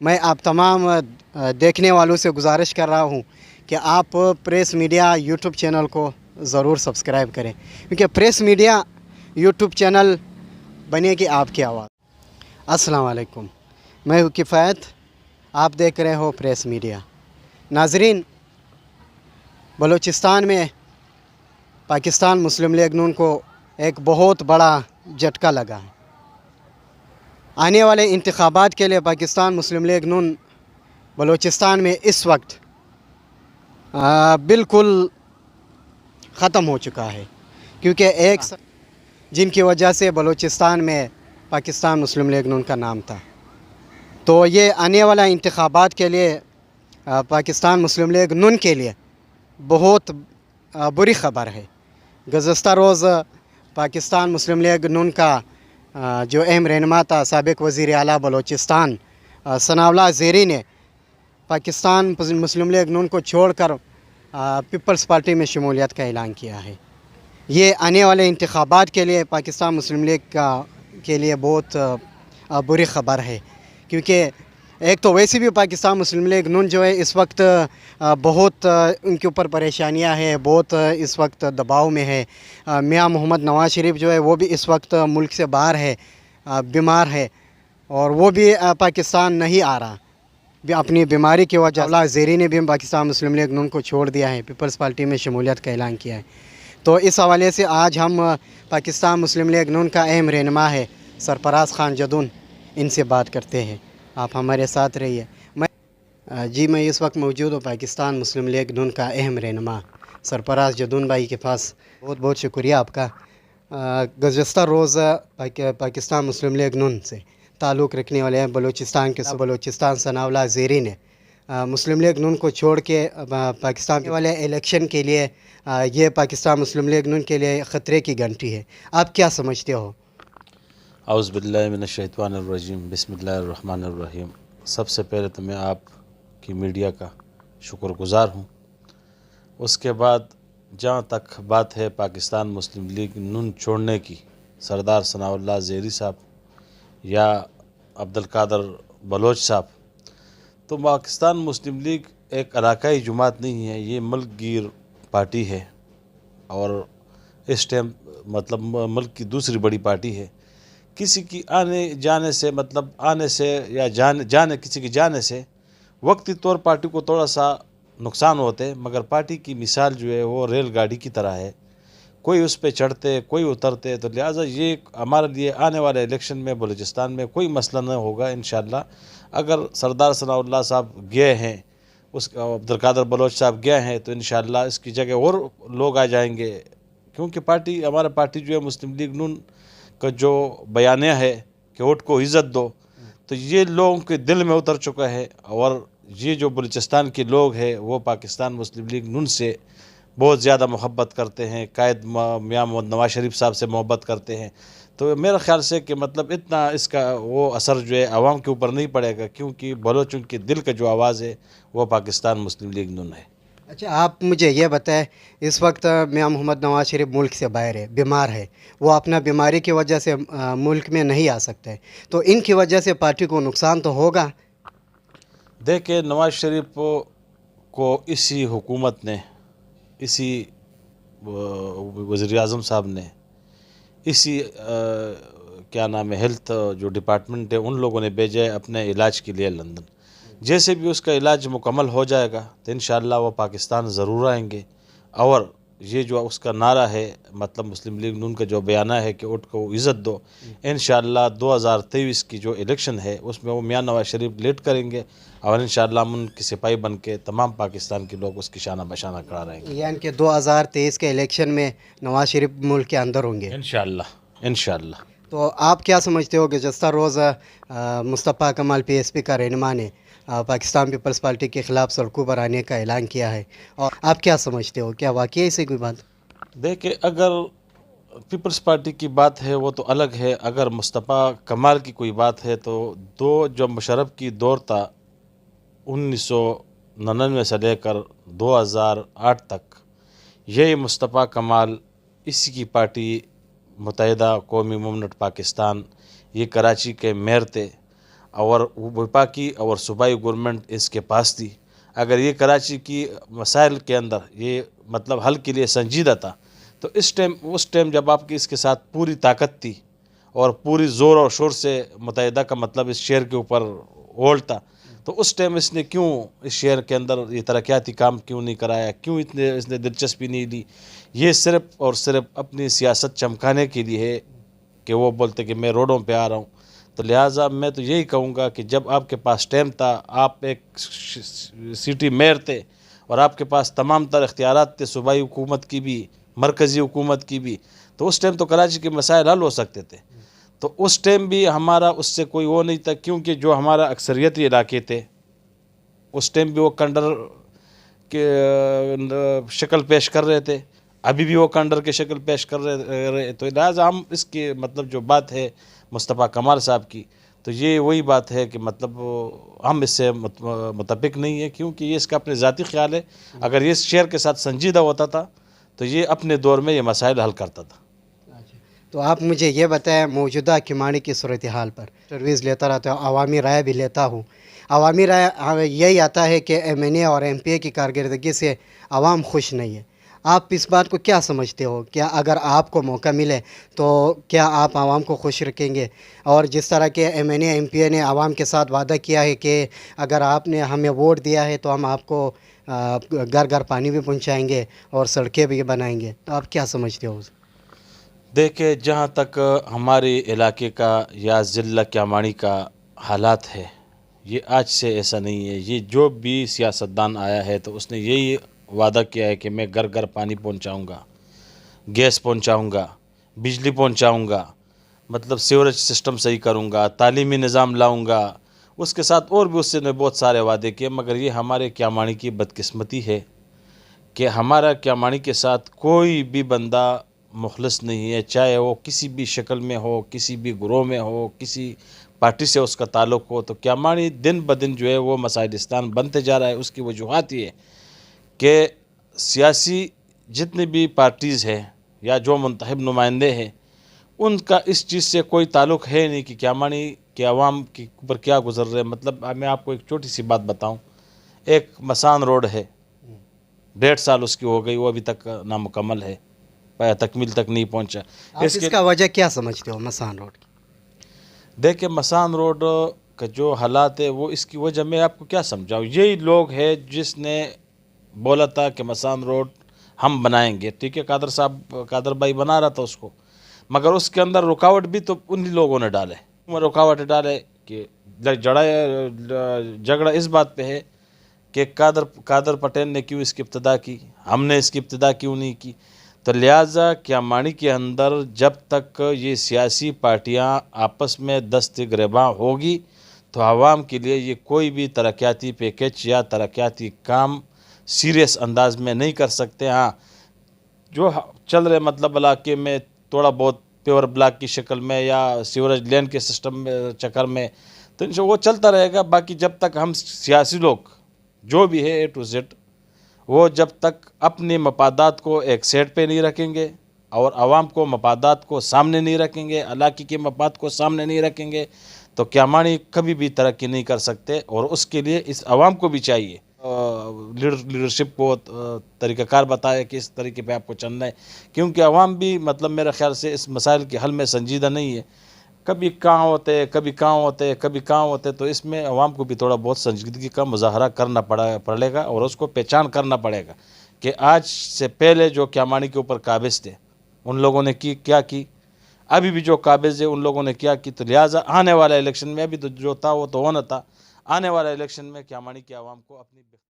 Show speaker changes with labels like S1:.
S1: मैं आप तमाम देखने वालों से गुजारिश कर रहा हूँ कि आप प्रेस मीडिया यूट्यूब चैनल को ज़रूर सब्सक्राइब करें, क्योंकि प्रेस मीडिया यूट्यूब चैनल बनेगी आपकी आवाज़। अस्सलाम वालेकुम, मैं हूँ किफ़ायत, आप देख रहे हो प्रेस मीडिया। नाजरीन, बलूचिस्तान में पाकिस्तान मुस्लिम लीग नून को एक बहुत बड़ा झटका लगा है। आने वाले इंतखाबात के लिए पाकिस्तान मुस्लिम लीग नून बलूचिस्तान में इस वक्त बिल्कुल ख़त्म हो चुका है, क्योंकि एक जिनकी वजह से बलूचिस्तान में पाकिस्तान मुस्लिम लीग नून का नाम था। तो ये आने वाला इंतखाबात के लिए पाकिस्तान मुस्लिम लीग नून के लिए बहुत बुरी ख़बर है। गुज़श्ता रोज़ पाकिस्तान मुस्लिम लीग नून का जो अहम रहनुमा था, साबिक़ वज़ीर आला बलूचिस्तान सनाउल्लाह ज़ेरी ने पाकिस्तान मुस्लिम लीग नून को छोड़कर पीपल्स पार्टी में शमूलियत का ऐलान किया है। ये आने वाले इंतखाबात के लिए पाकिस्तान मुस्लिम लीग के लिए बहुत बुरी ख़बर है, क्योंकि एक तो वैसे भी पाकिस्तान मुस्लिम लीग नून जो है इस वक्त बहुत उनके ऊपर परेशानियां हैं, बहुत इस वक्त दबाव में है। मियां मोहम्मद नवाज़ शरीफ जो है वो भी इस वक्त मुल्क से बाहर है, बीमार है, और वो भी पाकिस्तान नहीं आ रहा अपनी बीमारी की वजह। सनाउल्लाह ज़ेरी ने भी पाकिस्तान मुस्लिम लीग नून को छोड़ दिया है, पीपल्स पार्टी में शमूलियत का ऐलान किया है। तो इस हवाले से आज हम पाकिस्तान मुस्लिम लीग नून का अहम रहनुमा है सरफराज खान जदून, इनसे बात करते हैं। आप हमारे साथ रहिए। मैं इस वक्त मौजूद हूँ पाकिस्तान मुस्लिम लीग नून का अहम रहनुमा सरफराज जदून भाई के पास। बहुत बहुत शुक्रिया आपका। गुज़श्ता रोज़ पाकिस्तान मुस्लिम लीग नून से ताल्लुक़ रखने वाले हैं बलूचिस्तान सनाउल्लाह ज़ेरी ने मुस्लिम लीग नून को छोड़ के पाकिस्तान वाले इलेक्शन के लिए ये पाकिस्तान मुस्लिम लीग नून के लिए ख़तरे की घंटी है। आप क्या समझते हो?
S2: औज़ु बिल्लाहि मिनश्शैतानिर्रजीम, बिस्मिल्लाहिर्रहमानिर्रहीम। सबसे पहले तो मैं आपकी मीडिया का शुक्रगुज़ार हूँ। उसके बाद जहाँ तक बात है पाकिस्तान मुस्लिम लीग नून छोड़ने की, सरदार सनाउल्लाह ज़ेरी साहब या अब्दुल कादर बलोच साहब, तो पाकिस्तान मुस्लिम लीग एक इलाकाई जमात नहीं है, ये मुल्क गिर पार्टी है और इस टाइम मतलब मुल्क की दूसरी बड़ी पार्टी है। किसी की आने जाने से मतलब आने से या जाने किसी की जाने से वक्ती तौर पार्टी को थोड़ा सा नुकसान होते हैं, मगर पार्टी की मिसाल जो है वो रेलगाड़ी की तरह है, कोई उस पर चढ़ते कोई उतरते। तो लिहाजा ये हमारे लिए आने वाले इलेक्शन में बलूचिस्तान में कोई मसला न होगा इंशाअल्लाह। अगर सरदार सनाउल्लाह साहब गए हैं, उस अब्दुल कादर बलोच साहब गए हैं, तो इंशाअल्लाह इसकी जगह और लोग आ जाएंगे, क्योंकि हमारा पार्टी जो है मुस्लिम लीग नून का जो बयानिया है कि वोट को इज़्ज़त दो, तो ये लोगों के दिल में उतर चुका है। और ये जो बलूचिस्तान के लोग हैं वो पाकिस्तान मुस्लिम लीग नून से बहुत ज़्यादा मोहब्बत करते हैं, कायद मियां मोहम्मद नवाज़ शरीफ साहब से मोहब्बत करते हैं। तो मेरा ख्याल से कि मतलब इतना इसका वो असर जो है आवाम के ऊपर नहीं पड़ेगा, क्योंकि बलोचों के दिल का जो आवाज़ है वो पाकिस्तान मुस्लिम लीग नून है।
S1: अच्छा, आप मुझे ये बताएं, इस वक्त मियां मोहम्मद नवाज़ शरीफ मुल्क से बाहर है, बीमार है, वो अपना बीमारी की वजह से मुल्क में नहीं आ सकते, तो इनकी वजह से पार्टी को नुकसान तो होगा।
S2: देखिए, नवाज़ शरीफ को इसी हुकूमत ने, इसी वज़ीर आज़म साहब ने, इसी क्या नाम है हेल्थ जो डिपार्टमेंट है उन लोगों ने भेजा है अपने इलाज के लिए लंदन। जैसे भी उसका इलाज मुकम्मल हो जाएगा तो इंशाअल्लाह वो पाकिस्तान ज़रूर आएंगे। और ये जो उसका नारा है मतलब मुस्लिम लीग नून का जो बयाना है कि वोट को इज़्ज़त दो, इंशाअल्लाह 2023 की जो इलेक्शन है उसमें वो मियां नवाज़ शरीफ लीड करेंगे और इंशाअल्लाह हम उनके सिपाही बन के तमाम पाकिस्तान के लोग उसकी शाना बशाना खड़ा रहेंगे।
S1: यानी कि 2023 के इलेक्शन में नवाज़ शरीफ मुल्क के अंदर होंगे
S2: इंशाअल्लाह इंशाअल्लाह।
S1: तो आप क्या समझते हो कि गुज़श्ता रोज़ मुस्तफ़ा कमाल PSP का रहनुमा ने पाकिस्तान पीपल्स पार्टी के ख़िलाफ़ सड़कों पर आने का ऐलान किया है, और आप क्या समझते हो, क्या वाकई ऐसी कोई बात?
S2: देखिए, अगर पीपल्स पार्टी की बात है वो तो अलग है, अगर मुस्तफ़ा कमाल की कोई बात है तो जो मुशर्रफ की दौर था 1999 से लेकर 2008 तक, यही मुस्तफ़ा कमाल, इसी की पार्टी मुत्तहिदा कौमी मूवमेंट पाकिस्तान, ये कराची के मेयर थे। اور وفاقی اور صوبائی گورنمنٹ اس کے پاس تھی. اگر یہ کراچی کی مسائل کے اندر یہ مطلب حل کے لیے سنجیدہ تھا تو اس ٹائم جب آپ کی اس کے ساتھ پوری طاقت تھی اور پوری زور اور شور سے متحدہ کا مطلب اس شہر کے اوپر ہولڈ تھا، تو اس ٹائم اس نے کیوں اس شہر کے اندر یہ ترقیاتی کام کیوں نہیں کرایا، کیوں اس نے دلچسپی نہیں لی؟ یہ صرف اور صرف اپنی سیاست چمکانے کے لیے ہے کہ وہ بولتے کہ میں روڈوں پہ آ رہا ہوں. تو لہٰذا میں تو یہی کہوں گا کہ جب آپ کے پاس ٹائم تھا، آپ ایک سٹی میئر تھے اور آپ کے پاس تمام تر اختیارات تھے صوبائی حکومت کی بھی، مرکزی حکومت کی بھی، تو اس ٹائم تو کراچی کے مسائل حل ہو سکتے تھے. تو اس ٹائم بھی ہمارا اس سے کوئی وہ نہیں تھا، کیونکہ جو ہمارا اکثریتی علاقے تھے اس ٹائم بھی وہ کنڈر کے شکل پیش کر رہے تھے، ابھی بھی وہ کنڈر کے شکل پیش کر رہے. تو لہٰذا ہم اس کی مطلب جو بات ہے مصطفیٰ کمال صاحب کی، تو یہ وہی بات ہے کہ مطلب ہم اس سے متفق نہیں ہے، کیونکہ یہ اس کا اپنے ذاتی خیال ہے. اگر یہ اس شہر کے ساتھ سنجیدہ ہوتا تھا تو یہ اپنے دور میں یہ مسائل حل کرتا تھا.
S1: تو آپ مجھے یہ بتائیں، موجودہ کیمانی کی صورتحال پر انٹرویوز لیتا رہتا ہوں، عوامی رائے بھی لیتا ہوں. عوامی رائے یہی آتا ہے کہ ایم این اے اور ایم پی اے کی کارکردگی سے عوام خوش نہیں ہے. آپ اس بات کو کیا سمجھتے ہو؟ کیا اگر آپ کو موقع ملے تو کیا آپ عوام کو خوش رکھیں گے؟ اور جس طرح کے M N A M P A نے عوام کے ساتھ وعدہ کیا ہے کہ اگر آپ نے ہمیں ووٹ دیا ہے تو ہم آپ کو گھر گھر پانی بھی پہنچائیں گے اور سڑکیں بھی بنائیں گے، تو آپ کیا سمجھتے ہو؟
S2: دیکھیں، جہاں تک ہمارے علاقے کا یا ضلع کیامانی کا حالات ہے، یہ آج سے ایسا نہیں ہے. یہ جو بھی سیاستدان آیا ہے تو اس نے یہی وعدہ کیا ہے کہ میں گھر گھر پانی پہنچاؤں گا، گیس پہنچاؤں گا، بجلی پہنچاؤں گا، مطلب سیوریج سسٹم صحیح کروں گا، تعلیمی نظام لاؤں گا. اس کے ساتھ اور بھی اس نے بہت سارے وعدے کیے. مگر یہ ہمارے کیامانی کی بدقسمتی ہے کہ ہمارا کیامانی کے ساتھ کوئی بھی بندہ مخلص نہیں ہے، چاہے وہ کسی بھی شکل میں ہو، کسی بھی گروہ میں ہو، کسی پارٹی سے اس کا تعلق ہو. تو کیامانی دن بدن جو ہے وہ مسائلستان بنتے جا رہا ہے. اس کی وجوہات یہ ہے کہ سیاسی جتنی بھی پارٹیز ہیں یا جو منتخب نمائندے ہیں، ان کا اس چیز سے کوئی تعلق ہے نہیں کہ کیامانی کے عوام کے اوپر کیا گزر رہے. مطلب میں آپ کو ایک چھوٹی سی بات بتاؤں، ایک مسان روڈ ہے، 1.5 سال اس کی ہو گئی، وہ ابھی تک نامکمل ہے، تکمیل تک نہیں پہنچا.
S1: آپ اس کا وجہ کیا سمجھتے ہو مسان روڈ کی؟
S2: دیکھیں، مسان روڈ کا جو حالات ہے وہ اس کی وجہ میں آپ کو کیا سمجھاؤں. یہی لوگ ہے جس نے بولا تھا کہ مسان روڈ ہم بنائیں گے. ٹھیک ہے، قادر بھائی بنا رہا تھا اس کو، مگر اس کے اندر رکاوٹ بھی تو انہی لوگوں نے ڈالے. رکاوٹ ڈالے کہ جھگڑا اس بات پہ ہے کہ قادر پٹیل نے کیوں اس کی ابتدا کی، ہم نے اس کی ابتدا کیوں نہیں کی. تو لہٰذا کیامانی کے اندر جب تک یہ سیاسی پارٹیاں آپس میں دست گریباں ہوگی تو عوام کے لیے یہ کوئی بھی ترقیاتی پیکج یا ترقیاتی کام سیریس انداز میں نہیں کر سکتے. ہاں، جو چل رہے مطلب علاقے میں تھوڑا بہت پیور بلاک کی شکل میں یا سیوریج لین کے سسٹم چکر میں، تو ان سے وہ چلتا رہے گا. باقی جب تک ہم سیاسی لوگ جو بھی ہے اے ٹو زیڈ، وہ جب تک اپنے مفادات کو ایک سیٹ پہ نہیں رکھیں گے اور عوام کو مفادات کو سامنے نہیں رکھیں گے، علاقے کے مفاد کو سامنے نہیں رکھیں گے، تو کیامانی کبھی بھی ترقی نہیں کر سکتے. اور اس کے لیے اس عوام کو بھی چاہیے لیڈرشپ کو طریقہ کار بتائے کہ اس طریقے پہ آپ کو چلنا ہے. کیونکہ عوام بھی مطلب میرے خیال سے اس مسائل کے حل میں سنجیدہ نہیں ہے. کبھی کہاں ہوتے، کبھی کہاں ہوتے، کبھی کہاں ہوتے. تو اس میں عوام کو بھی تھوڑا بہت سنجیدگی کا مظاہرہ کرنا پڑے گا اور اس کو پہچان کرنا پڑے گا کہ آج سے پہلے جو کیامانی کے اوپر قابض تھے ان لوگوں نے کیا کی، ابھی بھی جو قابض ہے ان لوگوں نے کیا کی. تو لہٰذا آنے والا الیکشن میں ابھی تو جو تھا وہ تو ہونا تھا. آنے والا الیکشن میں کیامانی کے عوام کو اپنی